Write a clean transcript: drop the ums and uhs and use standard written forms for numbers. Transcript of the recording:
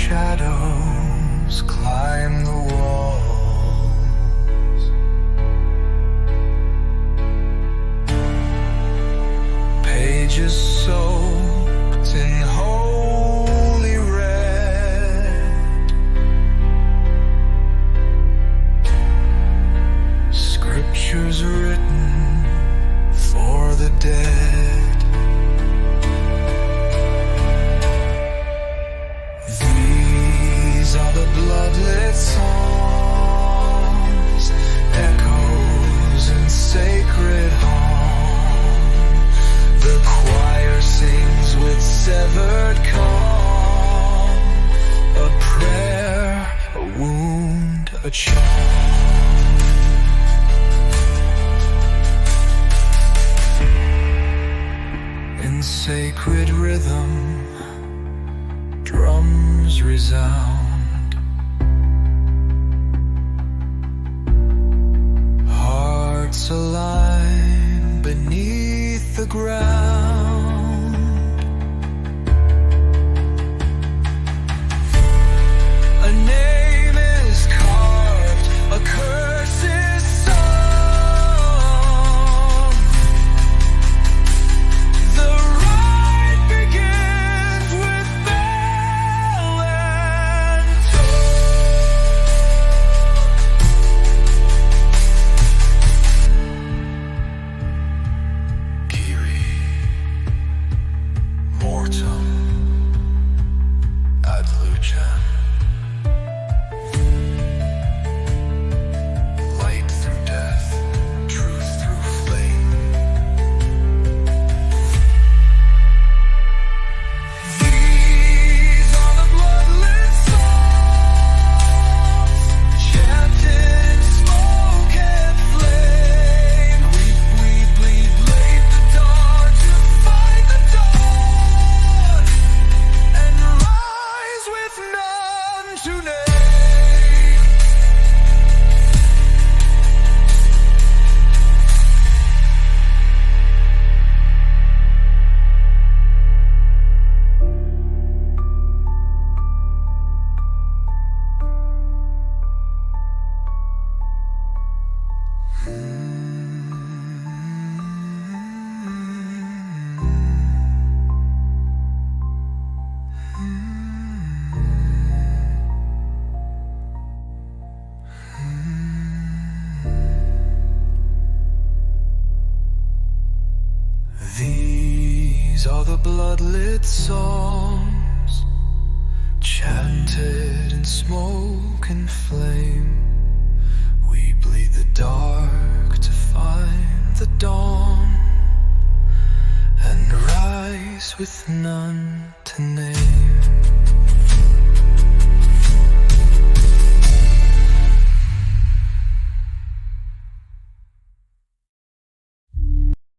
shadows climb the walls. Pages soaked in holy red. Scriptures written for the dead. Bloodlit psalms, echoes in sacred home. The choir sings with severed calm, a prayer, a wound, a charm. In sacred rhythm, drums resound. Align beneath the ground. A name is carved, a curse is sung. The rite begins with bell and These are the bloodlit psalms, chanted in smoke and flame. We bleed the dark to find the dawn, and rise with none to name.